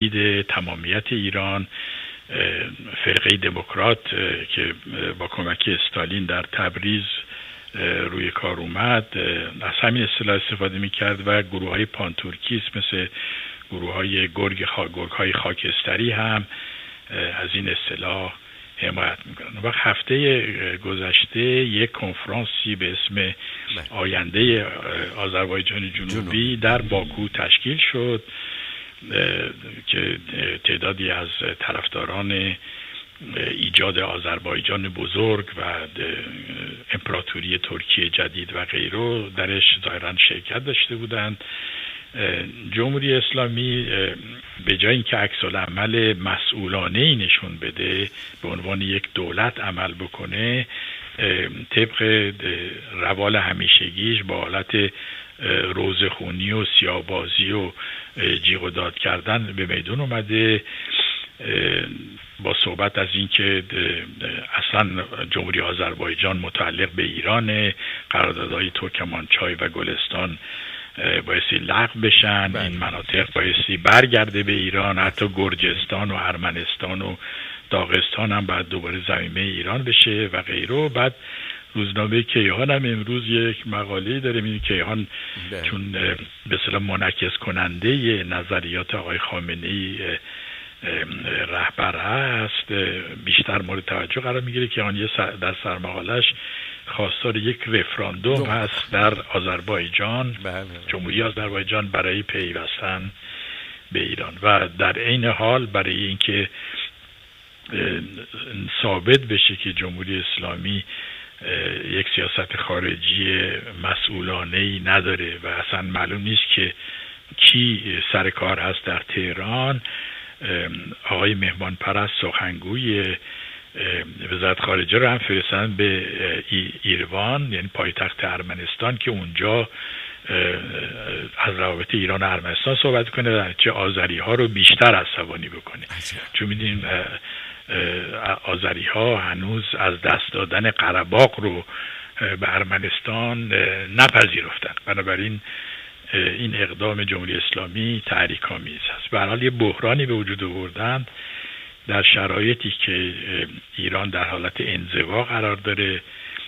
دید تمامیت ایران، فرقه دموکرات که با کمک استالین در تبریز روی کار اومد از همین اصطلاح استفاده میکرد و گروه های پانتورکیست مثل گروه های گرگ های خاکستری هم از این اصطلاح حمایت میکنن. وقت هفته گذشته یک کنفرانسی به اسم آینده آذربایجان جنوبی در باکو تشکیل شد که تعدادی از طرفداران ایجاد آذربایجان بزرگ و امپراتوری ترکیه جدید و غیره درش ظاهراً شرکت داشته بودند. جمهوری اسلامی به جای اینکه عکس العمل مسئولانه‌ای نشون بده، به عنوان یک دولت عمل بکنه، طبق روال همیشگیش با حالت روزخونی و سیاه‌بازی و جیغ و داد کردن به میدون اومده، با صحبت از اینکه اصلا جمهوری آذربایجان متعلق به ایران، قراردادهای ترکمانچای و گلستان بایستی لغو بشن، این مناطق بایستی برگرده به ایران، حتی گرجستان و ارمنستان و داغستان هم باید دوباره زمینه ایران بشه و غیره. بعد روزنامه کیهان هم امروز یک مقاله داره، این کیهان چون به اصطلاح منعکس کننده نظریات آقای خامنه‌ای رهبر هست، بیشتر مورد توجه قرار میگیره که آن در سرمقالش خواستار یک رفراندوم هست در آذربایجان، جمهوری آذربایجان، برای پیوستن به ایران و در عین حال برای اینکه ثابت بشه که جمهوری اسلامی یک سیاست خارجی مسئولانه‌ای نداره و اصلا معلوم نیست که کی سر کار هست در تهران، آقای مهمان پرست سخنگوی وزارت خارجه رو هم فرستادن به ایروان، یعنی پایتخت ارمنستان، که اونجا از روابط ایران و ارمنستان صحبت کنه و چه آذری ها رو بیشتر عصبانی بکنه. چون میدونیم آذری ها هنوز از دست دادن قره‌باغ رو به ارمنستان نپذیرفتن، بنابراین این اقدام جمهوری اسلامی تحریک‌آمیز است. به هر حال یه بحرانی به وجود آوردن در شرایطی که ایران در حالت انزوا قرار داره،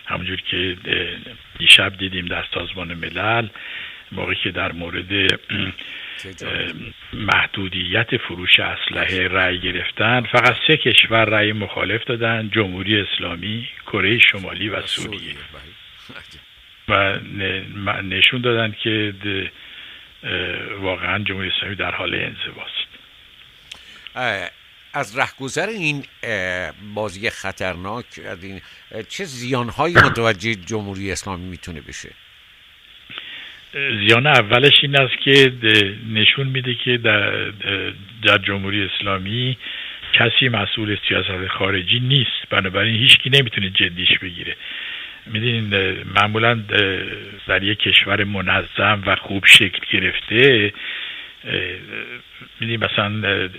همونجور که دیشب دیدیم در سازمان ملل موقعی که در مورد محدودیت فروش اسلحه رأی گرفتن، فقط 3 کشور رأی مخالف دادن: جمهوری اسلامی، کره شمالی و سوریه، و نشون دادن که واقعا جمهوری اسلامی در حال انزواست. از رهگذر این بازی خطرناک از این چه زیانهایی متوجه جمهوری اسلامی میتونه بشه؟ زیان اولش این است که نشون میده که در جمهوری اسلامی کسی مسئول سیاست خارجی نیست، بنابراین هیچکی نمیتونه جدیش بگیره. میدونین معمولا در یک کشور منظم و خوب شکل گرفته، میدونیم مثلا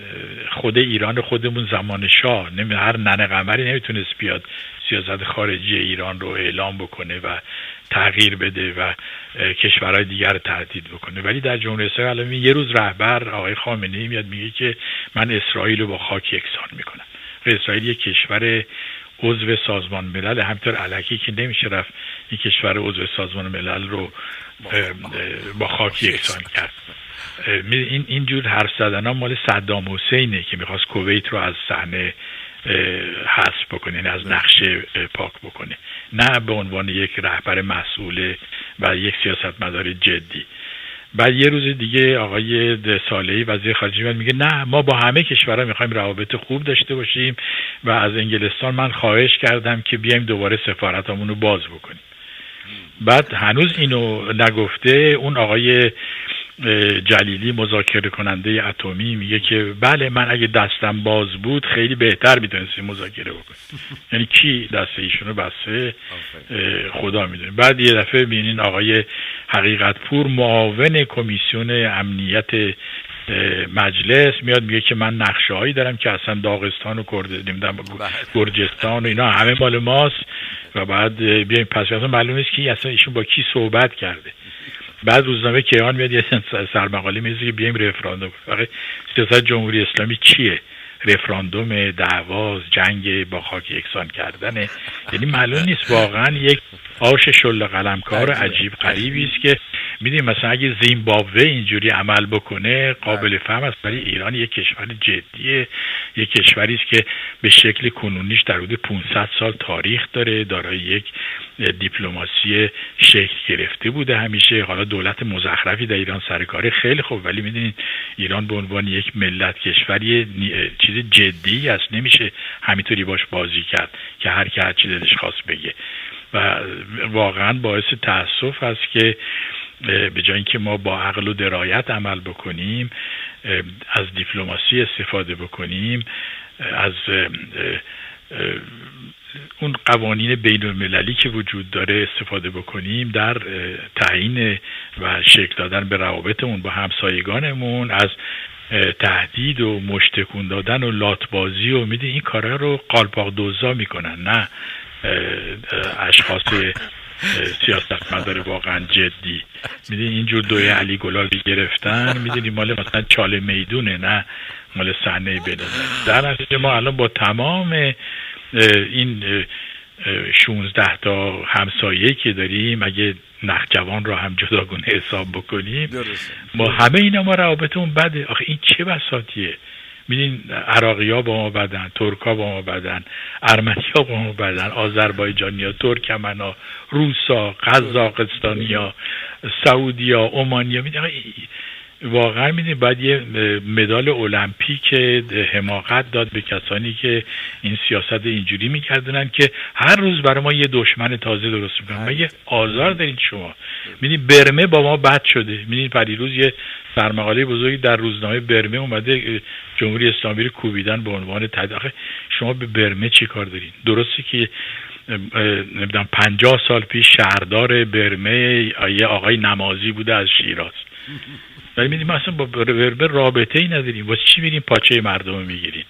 خود ایران خودمون زمان شاه هر ننه قمری نمیتونست بیاد سیاست خارجی ایران رو اعلام بکنه و تغییر بده و کشورهای دیگر رو تهدید بکنه، ولی در جمهوری اسلامی یه روز رهبر آقای خامنه‌ای میاد میگه که من اسرائیل رو با خاک یکسان میکنم. اسرائیل یک کشور عضو سازمان ملل، همینطور الکی که نمیشه رفت این کشور عضو سازمان ملل رو با خاک یکسان کرد. اینجور حرف زدن ها مال صدام حسینه که میخواست کویت رو از صحنه حذف بکنه، یعنی از نقشه پاک بکنه، نه به عنوان یک رهبر مسئول و یک سیاستمدار جدی. بعد یه روز دیگه آقای صالحی وزیر خارجه میگه نه، ما با همه کشورها میخوایم روابط خوب داشته باشیم و از انگلستان من خواهش کردم که بیایم دوباره سفارتمون رو باز بکنیم. بعد هنوز اینو نگفته اون آقای جلیلی مذاکره کننده اتمی میگه که بله من اگه دستم باز بود خیلی بهتر میتونستیم مذاکره بکنیم. یعنی کی دست ایشونو بسته؟ خدا میدونه. بعد یه دفعه ببینین آقای حقیقت پور معاون کمیسیون امنیت مجلس میاد میگه که من نقشه هایی دارم که اصلا داغستان و گرجستان و اینا همه مال ماست و بعد بیایم پس. اصلا معلوم نیست که اصلا ایشون با کی صحبت کرده. بعد روزنامه کیهان میاد یه سرمقاله میذاره که بیایم رفراندوم. فقط سیاست جمهوری اسلامی چیه؟ رفراندوم، دعوا، جنگ با خاک یکسان کردن. یعنی معلوم نیست، واقعا یک آش شل قلمکار عجیب غریبی است که میدونیم مثلا اگه زیمبابوه اینجوری عمل بکنه قابل فهم است، ولی ایران یک کشور جدیه، یک کشوری است که به شکل کنونیش در حدود 500 سال تاریخ داره، دارای یک دیپلماسی شکل گرفته بوده همیشه. حالا دولت مزخرفی در ایران سر کاره، خیلی خوب، ولی میدونید ایران به عنوان یک ملت کشوری چیز جدی است، نمیشه همینطوری باش بازی کرد که هر کی هر چی دلش خواست بگه. و واقعا باعث تأسف است که به جای اینکه ما با عقل و درایت عمل بکنیم، از دیپلماسی استفاده بکنیم، از اون قوانین بین المللی که وجود داره استفاده بکنیم در تعیین و شکل دادن به روابطمون با همسایگانمون، از تهدید و مشتکون دادن و لاتبازی و میدونی این کارا رو قالپاق دوزا میکنن، نه اشخاص سیاستمدار واقعا جدی. میدونی اینجور دوی علی گلالی گرفتن، میدونی مال مثلا چاله میدونه، نه مال صحنه بین‌المللی. در نتیجه ما الان با تمام این 16 تا همسایه‌ای که داریم، اگه نخجوان رو هم جداگونه حساب بکنیم، ما همه اینا ما روابطمون بده. آخه این چه بساطیه؟ میدین عراقی‌ها با ما بدن، ترک‌ها با ما بدن، ارمنی‌ها با ما بدن، آذربایجانی‌ها، ترکمن‌ها، روس‌ها، قزاقستانی‌ها، سعودی‌ها، عمانی‌ها. میدین واقعا میدین باید یه مدال المپیک حماقت داد به کسانی که این سیاست اینجوری میکردن که هر روز برای ما یه دشمن تازه درست میکنن. مگه آزار دارید شما؟ میدین برمه با ما بد شده. میدین پریروز یه سرمقاله بزرگی در روزنامه برمه اومده جمهوری اسلامی رو کوبیدن به عنوان تداخل. شما به برمه چی کار دارین؟ درسته که نمیدونم 50 سال پیش شهردار برمه یه آقای نمازی بوده از شیراز، ولی میدیم ما اصلا با برمه رابطه ای نداریم. واسه چی میریم پاچه مردم رو میگیرین؟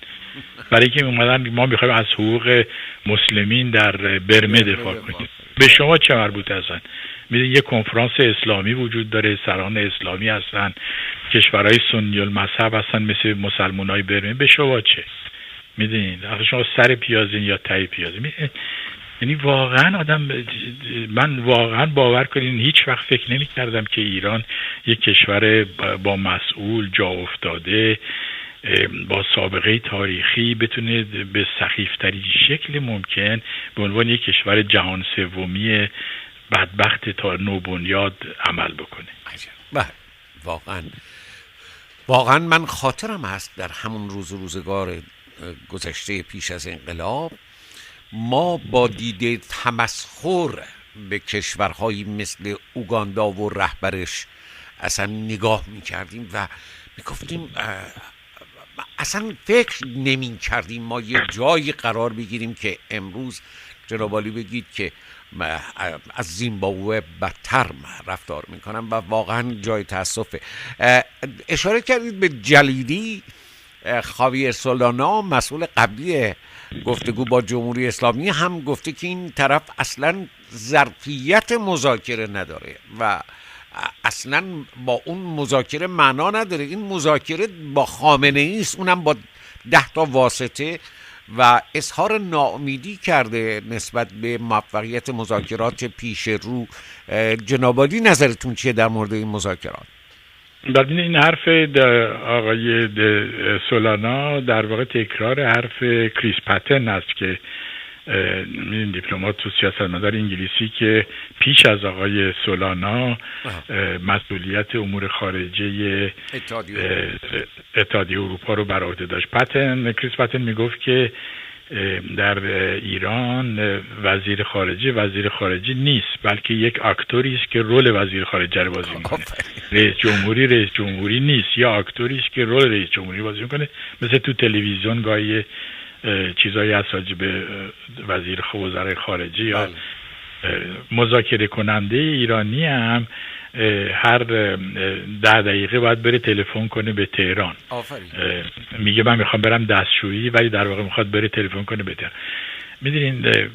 برای که اومدن ما میخوایم از حقوق مسلمین در برمه دفاع کنیم. به شما چه مربوط هستن؟ میدین یه کنفرانس اسلامی وجود داره، سران اسلامی هستن، کشورهای سنی المذهب هستن مثل مسلمانای برمه. به شما چه؟ میدین آخه شما سر پیازین یا ته پیازین؟ یعنی واقعا من واقعا باور کنین هیچ وقت فکر نمی کردم که ایران یک کشور با مسئول، جا افتاده، با سابقه تاریخی بتونه به سخیفترین شکل ممکن به عنوان یک کشور جهان سومی بدبخت تا نوبنیاد عمل بکنه. بله واقعا من خاطرم هست در همون روزگار گذشته پیش از انقلاب ما با دیده تمسخر به کشورهایی مثل اوگاندا و رهبرش اصلا نگاه میکردیم و میگفتیم اصلا فکر نمی کردیم ما یه جایی قرار بگیریم که امروز جناب عالی بگید که از زیمبابوه بدتر رفتار میکنم و واقعا جای تاسفه. اشاره کردید به جلیلی، خاویر سولانا مسئول قبلی گفتگو با جمهوری اسلامی هم گفته که این طرف اصلا ظرفیت مذاکره نداره و اصلا با اون مذاکره معنا نداره. این مذاکره با خامنه ای است، اونم با 10 تا واسطه، و اظهار ناامیدی کرده نسبت به موفقیت مذاکرات پیش رو. جناب عالی نظرتون چیه در مورد این مذاکرات؟ ببین این حرف آقای سولانا در واقع تکرار حرف کریس پاتن است که این دیپلمات و سیاستمدار انگلیسی که پیش از آقای سولانا مسئولیت امور خارجه اتحادیه اروپا رو بر عهده داشت. کریس پاتن میگفت که در ایران وزیر خارجه نیست، بلکه یک اکتوری است که رول وزیر خارجه رو بازی میکنه. رئیس جمهوری نیست، یا اکتوری است که رول رئیس جمهوری بازی میکنه. مثل تو تلویزیون گاهی چیزایی هست راجع به وزرای خارجه یا مذاکره کننده ایرانی هم هر 10 دقیقه باید بره تلفن کنه به تهران. میگه من میخوام برم دستشویی، ولی در واقع میخواد بره تلفن کنه به تهران. میدونین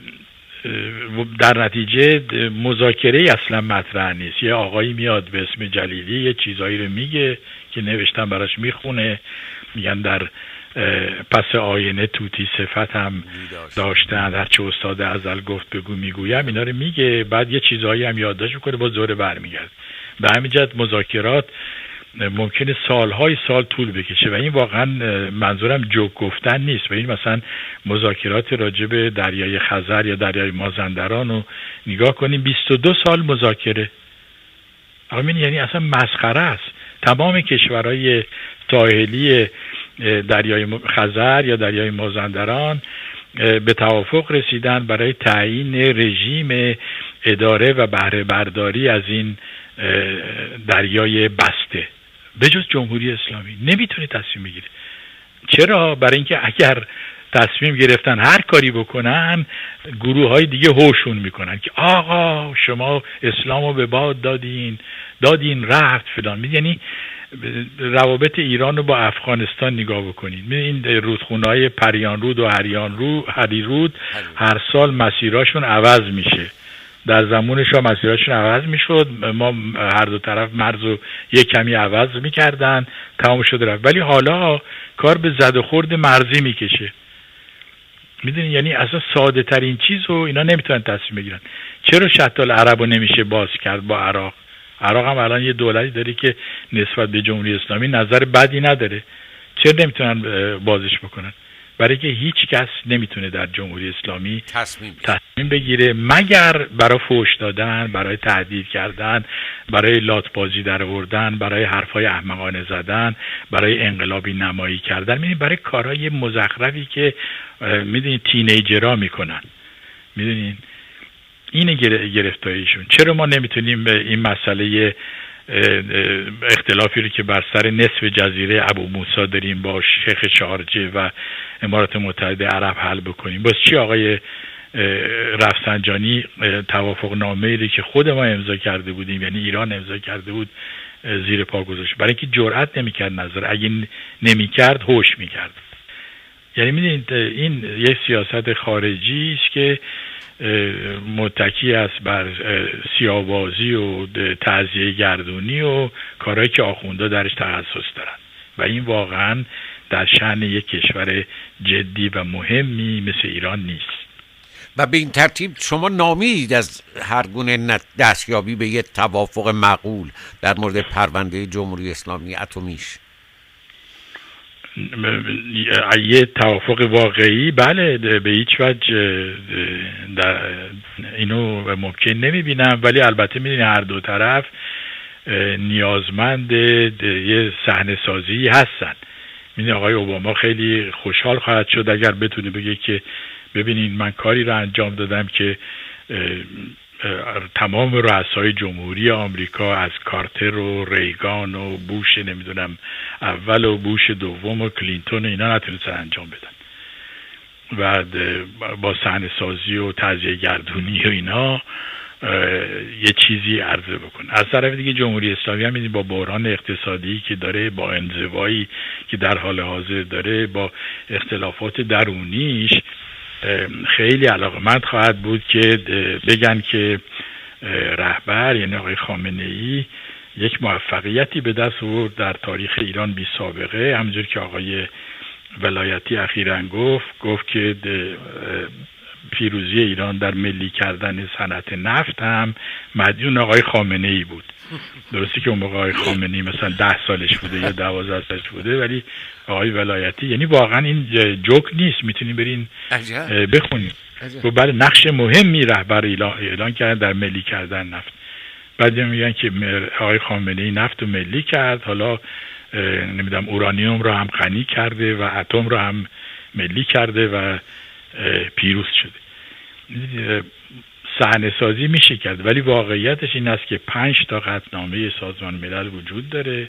در نتیجه مذاکره اصلا مطرح نیست. یه آقایی میاد به اسم جلیلی یه چیزایی رو میگه که نوشتن براش میخونه، میگن در پس آینه طوطی صفت هم داشتن، هرچه استاد ازل گفت بگو میگویم، اینا رو میگه، بعد یه چیزهایی هم یادداشت میکنه با زور برمیگرد. به همین جهت مذاکرات ممکنه سالهای سال طول بکشه و این واقعا منظورم جوک گفتن نیست. و این مثلا مذاکرات راجع به دریای خزر یا دریای مازندران رو نگاه کنیم، 22 سال مذاکره. همین یعنی اصلا مسخره است. تمام کشورهای ساحلی دریای خزر یا دریای مازندران به توافق رسیدن برای تعیین رژیم اداره و بهره برداری از این دریای بسته. به جز جمهوری اسلامی نمیتونه تصمیم بگیره. چرا؟ برای اینکه اگر تصمیم گرفتن هر کاری بکنن، گروه های دیگه هوشون میکنن که آقا شما اسلامو به باد دادین رفت فلان. یعنی روابط ایران رو با افغانستان نگاه بکنید، این رودخونه‌های پریان رود و هری رود هر سال مسیراشون عوض میشه. در زمانش ها مسیراشون عوض میشد، ما هر دو طرف مرز رو یک کمی عوض میکردن، تمام شده رفت. ولی حالا کار به زد و خورد مرزی میکشه. میدونی یعنی اصلا ساده ترین چیز رو اینا نمیتونن تصمیم بگیرن. چرا شط العرب رو نمیشه باز کرد با عراق؟ عراق هم الان یه دولتی داره که نسبت به جمهوری اسلامی نظر بدی نداره. چرا نمیتونن بازش بکنن؟ برای که هیچ کس نمیتونه در جمهوری اسلامی تصمیم بگیره مگر برای فحش دادن، برای تهدید کردن، برای لاتبازی در آوردن، برای حرفای احمقانه زدن، برای انقلابی نمایی کردن. میدونید برای کارهای مزخرفی که میدونید تینیجرها میکنن. میدونید اینه گرفتاریشون. چرا ما نمیتونیم به این مسئله اختلافی رو که بر سر نصف جزیره ابو موسی داریم با شیخ شارجه و امارات متحده عرب حل بکنیم؟ باز چی آقای رفسنجانی توافق نامه‌ای رو که خود ما امضا کرده بودیم، یعنی ایران امضا کرده بود، زیر پا گذاشت؟ برای اینکه جرئت نمی‌کرد نظر، اگه نمی‌کرد هوش می‌کرد. یعنی می‌دونید این یک سیاست خارجی است که متکی است بر سیاه‌بازی و تعزیه گردونی و کارهایی که آخوندا درش تخصص دارن و این واقعا در شأن یک کشور جدی و مهمی مثل ایران نیست. و به این ترتیب شما نامید از هر گونه دستیابی به یک توافق معقول در مورد پرونده جمهوری اسلامی اتمیش؟ یه توافق واقعی بله به هیچ وجه اینو ممکن نمیبینم، ولی البته میدونی هر دو طرف نیازمند یه صحنه سازی هستن. میدونی آقای اوباما خیلی خوشحال خواهد شد اگر بتونه بگه که ببینین من کاری رو انجام دادم که تمام رؤسای جمهوری آمریکا از کارتر و ریگان و بوش نمیدونم اول و بوش دوم و کلینتون و اینا نتونستن انجام بدن و با صحنه سازی و تعزیه گردونی و اینا یه چیزی عرضه بکن. از طرف دیگه جمهوری اسلامی هم با بحران اقتصادی که داره، با انزوایی که در حال حاضر داره، با اختلافات درونیش خیلی علاقمند خواهد بود که بگن که رهبر یعنی آقای خامنه ای یک موفقیتی به دست آورد در تاریخ ایران بی سابقه. همونجور که آقای ولایتی اخیراً گفت که پیروزی ایران در ملی کردن صنعت نفت هم مدیون آقای خامنه ای بود. درسته که اون موقع آقای خامنه ای مثلا 10 سالش بوده یا 12 سالش بوده، ولی آقای ولایتی یعنی واقعا این جوک نیست، میتونیم برین بخونیم. و بعد نقش مهمی رهبر اعلان کردن در ملی کردن نفت. بعد میگن که آقای خامنه ای نفت رو ملی کرد، حالا نمیدونم اورانیوم رو هم غنی کرده و اتم رو هم ملی کرده و پیروز شده. صحنه سازی میشه کرد، ولی واقعیتش این است که 5 تا قطعنامه سازمان ملل وجود داره